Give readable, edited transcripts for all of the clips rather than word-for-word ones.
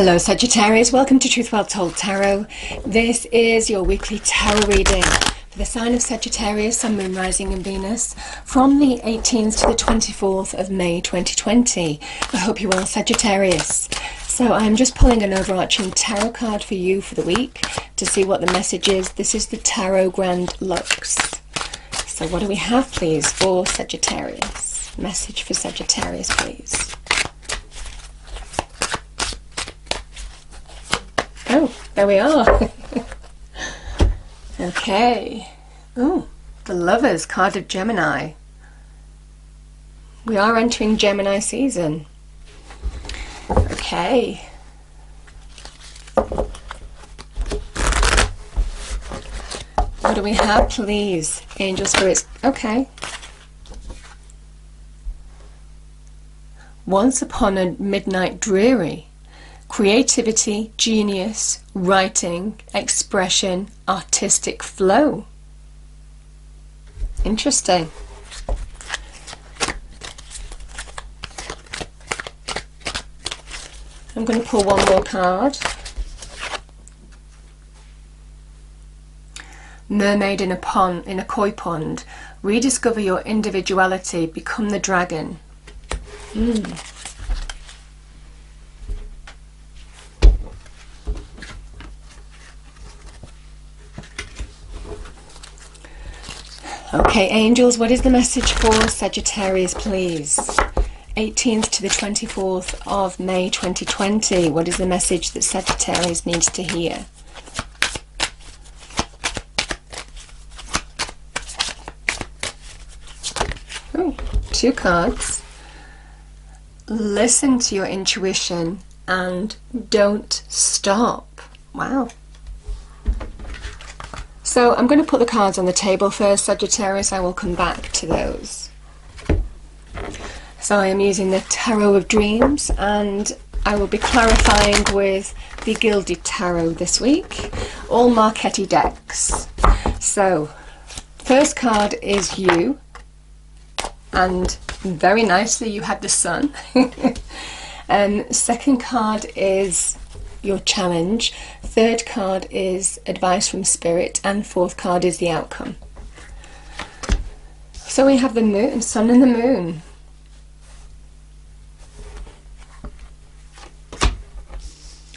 Hello Sagittarius, welcome to Truth Well Told Tarot. This is your weekly tarot reading for the sign of Sagittarius, Sun, Moon, Rising and Venus from the 18th to the 24th of May 2020. I hope you're well, Sagittarius. So I'm just pulling an overarching tarot card for you for the week to see what the message is. This is the Tarot Grand Lux. So what do we have please for Sagittarius? Message for Sagittarius please. Oh, there we are. Okay. Oh, the Lovers card of Gemini. We are entering Gemini season. Okay. What do we have, please? Angel spirits. Okay. Once upon a midnight dreary. Creativity, genius, writing, expression, artistic flow. Interesting. I'm going to pull one more card. Mermaid in a pond, in a koi pond. Rediscover your individuality. Become the dragon. Okay, angels, what is the message for Sagittarius, please? 18th to the 24th of May 2020. What is the message that Sagittarius needs to hear? Oh, two cards. Listen to your intuition and don't stop. Wow. So I'm going to put the cards on the table first, Sagittarius. I will come back to those. So I am using the Tarot of Dreams and I will be clarifying with the Gilded Tarot this week. All Marchetti decks. So first card is you. And very nicely you had the Sun. Second card is your challenge. Third card is advice from spirit, and fourth card is the outcome. So we have the moon, Sun and the moon.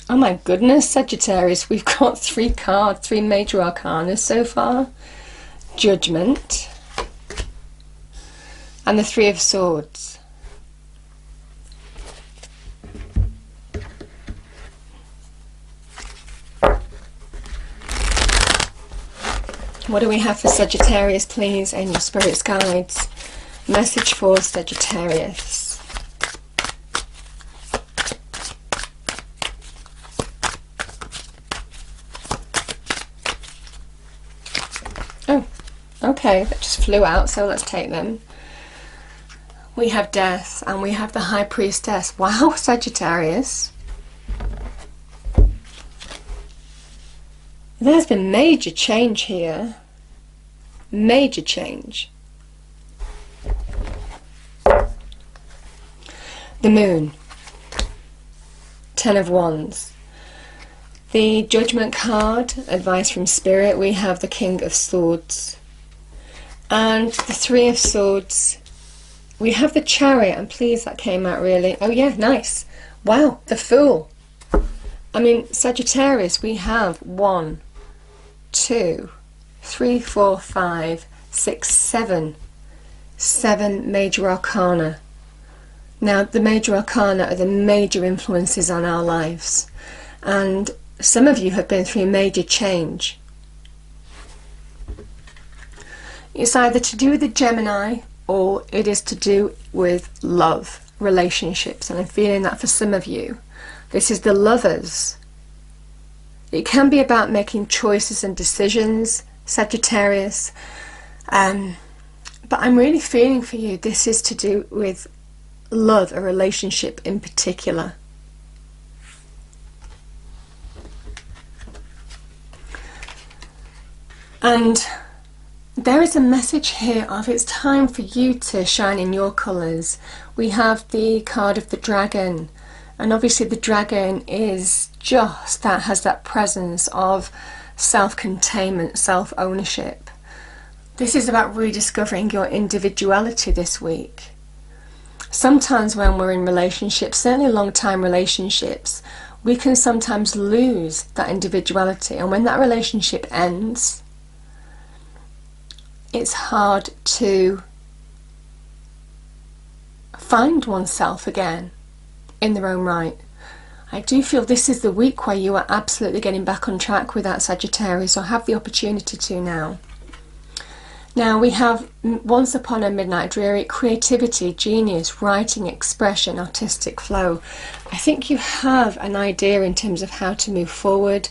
Oh my goodness, Sagittarius, we've got three cards, three major arcana so far. Judgment and the Three of Swords. What do we have for Sagittarius, please? Angel Spirits Guides. Message for Sagittarius. Oh, okay, that just flew out, so let's take them. We have Death and we have the High Priestess. Wow, Sagittarius. There's been major change here. Major change. The Moon. Ten of Wands. The Judgment card, advice from Spirit. We have the King of Swords. And the Three of Swords. We have the Chariot. And please, that came out really. Oh yeah, nice. Wow, the Fool. I mean, Sagittarius, we have 1, 2, 3, 4, 5, 6, 7 major arcana. Now the major arcana are the major influences on our lives, and some of you have been through major change. It's either to do with the Gemini or it is to do with love, relationships, and I'm feeling that for some of you. This is the Lovers. It can be about making choices and decisions, Sagittarius, but I'm really feeling for you this is to do with love, a relationship in particular. And there is a message here of it's time for you to shine in your colours. We have the card of the dragon, And obviously the dragon is just that, has that presence of self-containment, self-ownership. This is about rediscovering your individuality this week. Sometimes when we're in relationships, certainly long-time relationships, we can sometimes lose that individuality. And when that relationship ends, it's hard to find oneself again in their own right. I do feel this is the week where you are absolutely getting back on track with that, Sagittarius, or have the opportunity to now. Now we have Once Upon a Midnight Dreary, creativity, genius, writing, expression, artistic flow. I think you have an idea in terms of how to move forward.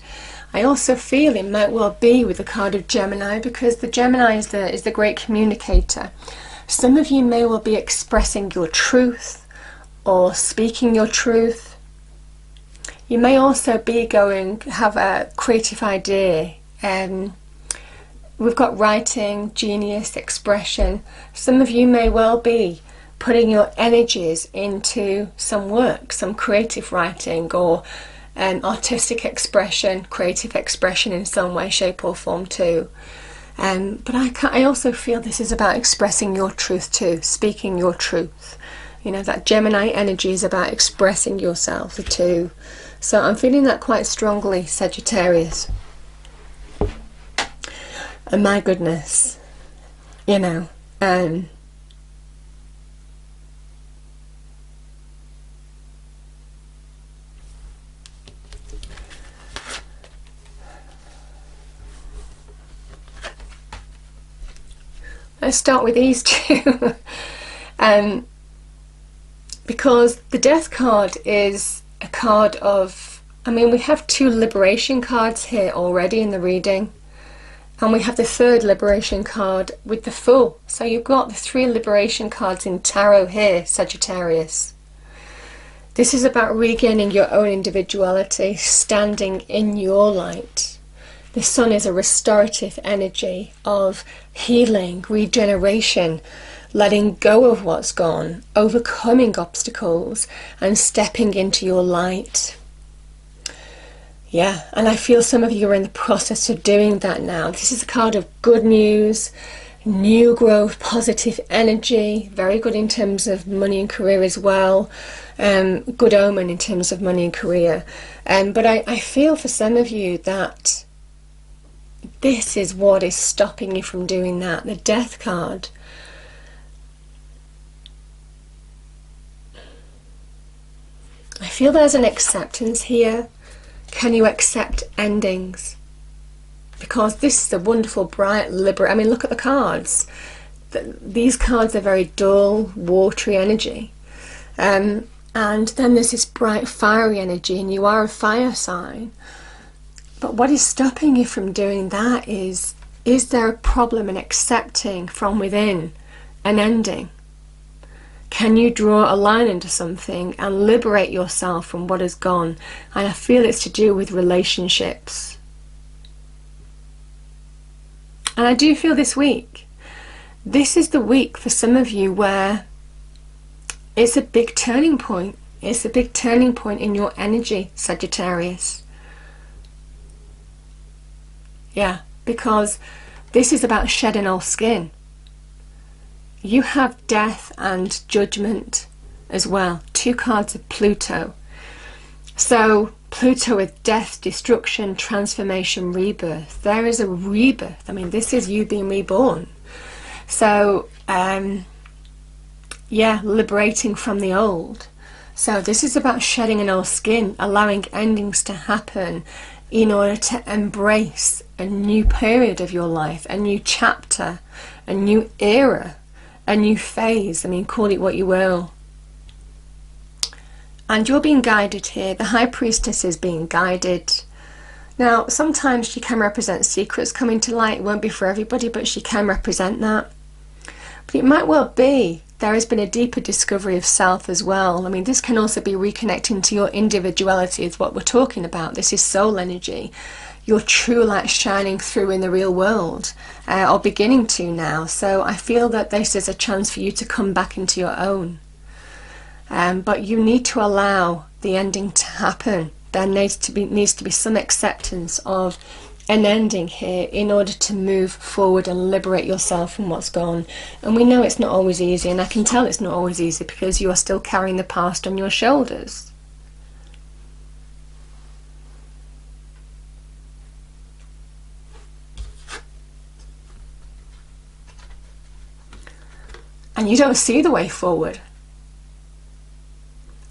I also feel it might well be with the card of Gemini, because the Gemini is the great communicator. Some of you may well be expressing your truth or speaking your truth. You may also be have a creative idea. We've got writing, genius, expression. Some of you may well be putting your energies into some work, some creative writing or artistic expression, creative expression in some way, shape or form too. But I also feel this is about expressing your truth too, speaking your truth. You know, that Gemini energy is about expressing yourself too. So I'm feeling that quite strongly, Sagittarius. And my goodness, you know, let's start with these two. Because the Death card is a card of, I mean, we have two liberation cards here already in the reading. And we have the third liberation card with the Fool. So you've got the three liberation cards in tarot here, Sagittarius. This is about regaining your own individuality, standing in your light. The Sun is a restorative energy of healing, regeneration, letting go of what's gone, overcoming obstacles, and stepping into your light. Yeah, and I feel some of you are in the process of doing that now. This is a card of good news, new growth, positive energy, very good in terms of money and career as well. Good omen in terms of money and career. But I feel for some of you that this is what is stopping you from doing that. The Death card. I feel there's an acceptance here. Can you accept endings? Because this is a wonderful, bright, I mean, look at the cards. These cards are very dull, watery energy. And then there's this bright, fiery energy, and you are a fire sign. But what is stopping you from doing that is there a problem in accepting from within an ending? Can you draw a line into something and liberate yourself from what has gone? And I feel it's to do with relationships. And I do feel this week, this is the week for some of you where it's a big turning point. It's a big turning point in your energy, Sagittarius. Yeah, because this is about shedding old skin. You have death and judgment as well. Two cards of Pluto. So Pluto with death, destruction, transformation, rebirth. There is a rebirth. I mean, this is you being reborn. So, yeah, liberating from the old. So this is about shedding an old skin, allowing endings to happen in order to embrace a new period of your life, a new chapter, a new era. A new phase. I mean, call it what you will. And you're being guided here. The High Priestess is being guided. Now, sometimes she can represent secrets coming to light. It won't be for everybody, but she can represent that. But it might well be there has been a deeper discovery of self as well. I mean, this can also be reconnecting to your individuality, is what we're talking about. This is soul energy. Your true light shining through in the real world, or beginning to now. So I feel that this is a chance for you to come back into your own. but you need to allow the ending to happen. There needs to be some acceptance of an ending here in order to move forward and liberate yourself from what's gone. And we know it's not always easy, and I can tell it's not always easy because you are still carrying the past on your shoulders. And you don't see the way forward.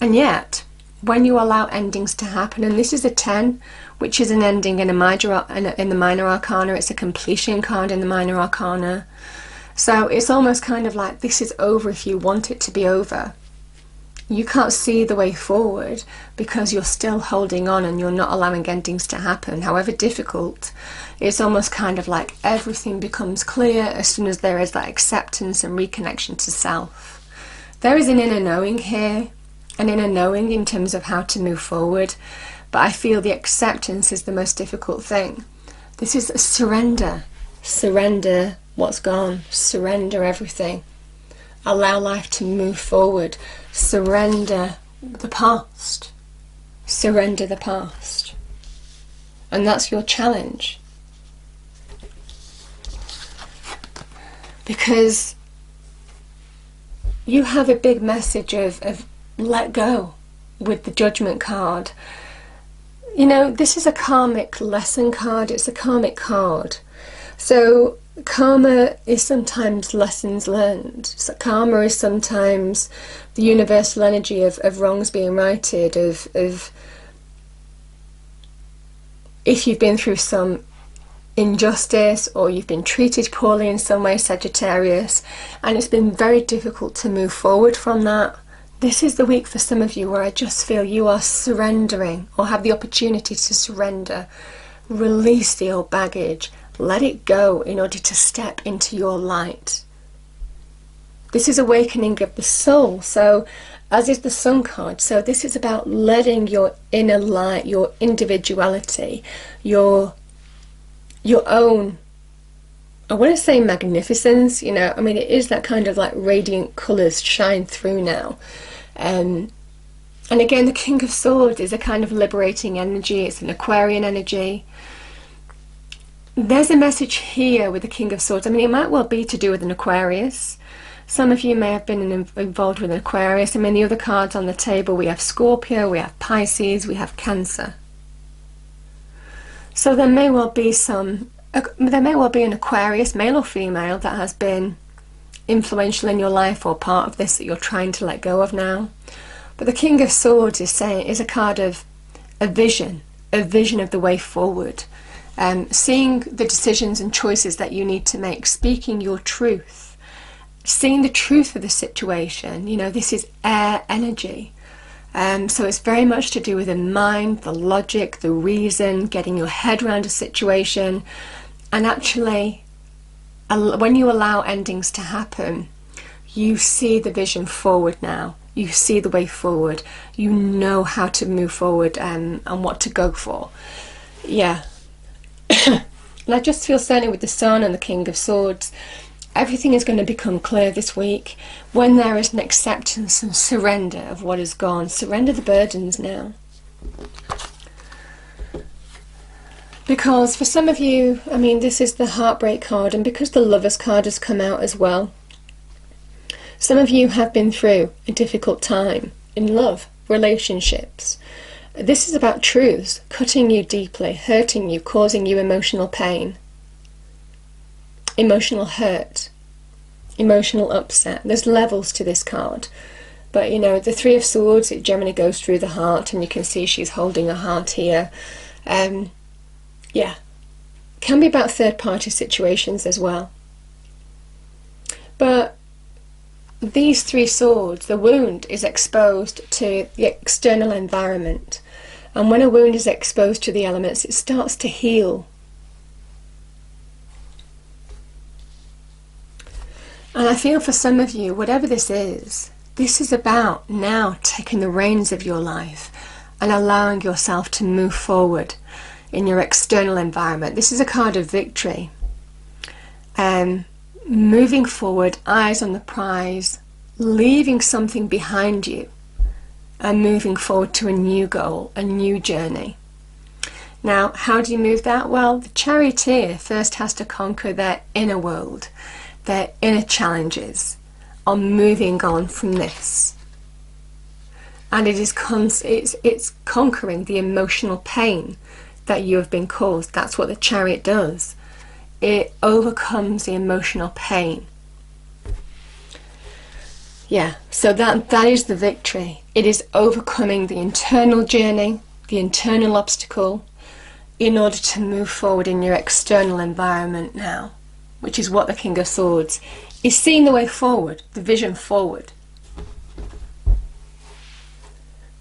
And yet, when you allow endings to happen, and this is a 10, which is an ending in the minor arcana, it's a completion card in the minor arcana. So it's almost kind of like this is over if you want it to be over. You can't see the way forward because you're still holding on and you're not allowing endings to happen. However difficult, it's almost kind of like everything becomes clear as soon as there is that acceptance and reconnection to self. There is an inner knowing here, an inner knowing in terms of how to move forward, but I feel the acceptance is the most difficult thing. This is a surrender. Surrender what's gone. Surrender everything. Allow life to move forward. Surrender the past. Surrender the past. And that's your challenge. Because you have a big message of let go with the Judgment card. You know, this is a karmic lesson card. It's a karmic card. So karma is sometimes lessons learned. So karma is sometimes the universal energy of wrongs being righted, of if you've been through some injustice or you've been treated poorly in some way, Sagittarius, and it's been very difficult to move forward from that. This is the week for some of you where I just feel you are surrendering or have the opportunity to surrender. Release the old baggage. Let it go in order to step into your light. This is awakening of the soul, so as is the Sun card. So this is about letting your inner light, your individuality, your own, I want to say magnificence, you know, I mean it is that kind of like radiant colours shine through now. And again, the King of Swords is a kind of liberating energy. It's an Aquarian energy. There's a message here with the King of Swords. I mean, it might well be to do with an Aquarius. Some of you may have been involved with an Aquarius. I mean, the other cards on the table, we have Scorpio, we have Pisces, we have Cancer. So there may well be an Aquarius, male or female, that has been influential in your life or part of this that you're trying to let go of now. But the King of Swords is a card of a vision of the way forward. Seeing the decisions and choices that you need to make, speaking your truth, seeing the truth of the situation. You know, this is air energy. So it's very much to do with the mind, the logic, the reason, getting your head around a situation. And actually, when you allow endings to happen, you see the vision forward now. You see the way forward. You know how to move forward and what to go for. Yeah. And I just feel certainly with the Sun and the King of Swords, everything is going to become clear this week when there is an acceptance and surrender of what is gone. Surrender the burdens now. Because for some of you, I mean, this is the Heartbreak card, and because the Lovers card has come out as well, some of you have been through a difficult time in love, relationships. This is about truths cutting you deeply, hurting you, causing you emotional pain, emotional hurt, emotional upset. There's levels to this card. But, you know, the Three of Swords, it generally goes through the heart, and you can see she's holding a heart here. Yeah, can be about third-party situations as well. But these Three Swords, the wound is exposed to the external environment. And when a wound is exposed to the elements, it starts to heal. And I feel for some of you, whatever this is about now taking the reins of your life and allowing yourself to move forward in your external environment. This is a card of victory. Moving forward, eyes on the prize, leaving something behind you. and moving forward to a new goal, a new journey. Now, how do you move that? Well, the charioteer first has to conquer their inner world, their inner challenges, on moving on from this. And it's conquering the emotional pain that you have been caused. That's what the chariot does. It overcomes the emotional pain. Yeah, so that is the victory. It is overcoming the internal journey, the internal obstacle, in order to move forward in your external environment now, which is what the King of Swords is, seeing the way forward, the vision forward.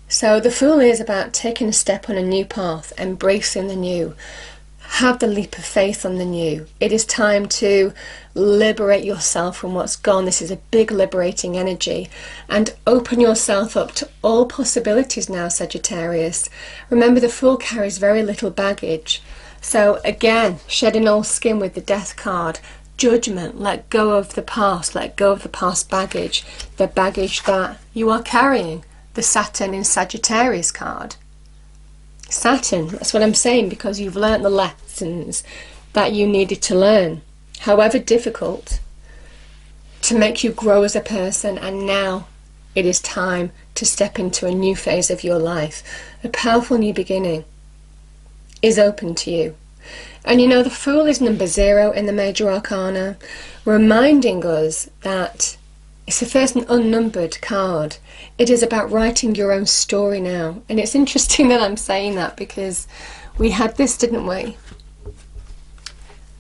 So the Fool is about taking a step on a new path, embracing the new. Have the leap of faith on the new. It is time to liberate yourself from what's gone. This is a big liberating energy. And open yourself up to all possibilities now, Sagittarius. Remember, the Fool carries very little baggage. So again, shedding old skin with the Death card. Judgment, let go of the past. Let go of the past baggage. The baggage that you are carrying. The Saturn in Sagittarius card. Saturn, that's what I'm saying, because you've learnt the lessons that you needed to learn, however difficult, to make you grow as a person, and now it is time to step into a new phase of your life. A powerful new beginning is open to you. And you know, the Fool is number 0 in the Major Arcana, reminding us that it's the first unnumbered card. It is about writing your own story now. And it's interesting that I'm saying that, because we had this, didn't we?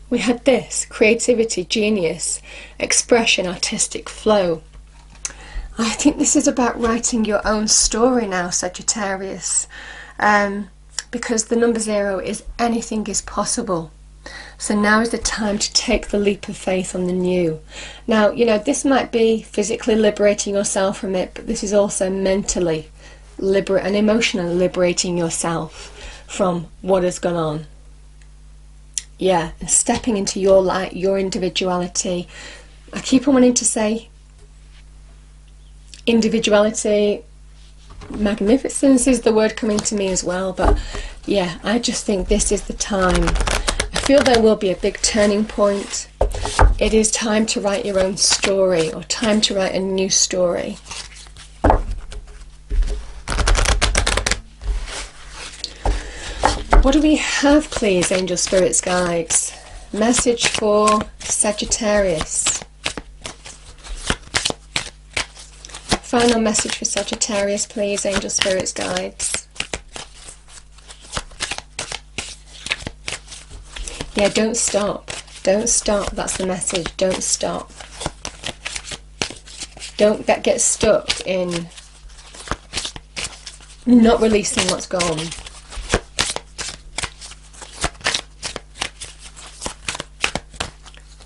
We had this: creativity, genius, expression, artistic flow. I think this is about writing your own story now, Sagittarius. Because the number 0 is anything is possible. So now is the time to take the leap of faith on the new. Now, you know, this might be physically liberating yourself from it, but this is also mentally and emotionally liberating yourself from what has gone on. Yeah, and stepping into your light, your individuality. I keep on wanting to say individuality, magnificence is the word coming to me as well, but yeah, I just think this is the time. I feel there will be a big turning point. It is time to write your own story, or time to write a new story. What do we have, please, angel spirits, guides? Message for Sagittarius. Final message for Sagittarius, please, angel spirits, guides. Yeah, don't stop. Don't stop. That's the message. Don't stop. Don't get stuck in not releasing what's gone.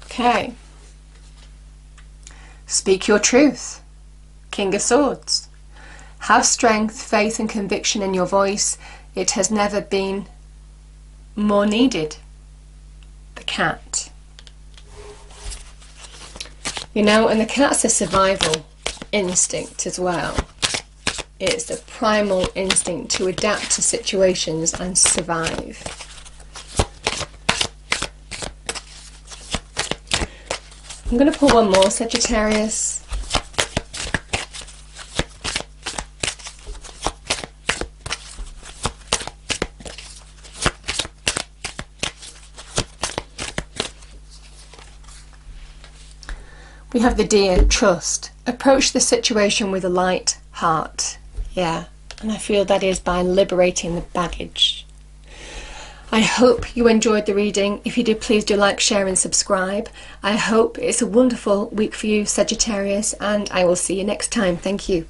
Okay. Speak your truth. King of Swords. Have strength, faith and conviction in your voice. It has never been more needed. The Cat. You know, and the cat's a survival instinct as well. It's the primal instinct to adapt to situations and survive. I'm going to pull one more, Sagittarius. We have the Deer, trust. Approach the situation with a light heart. Yeah, and I feel that is by liberating the baggage. I hope you enjoyed the reading. If you did, please do like, share and subscribe. I hope it's a wonderful week for you, Sagittarius, and I will see you next time. Thank you.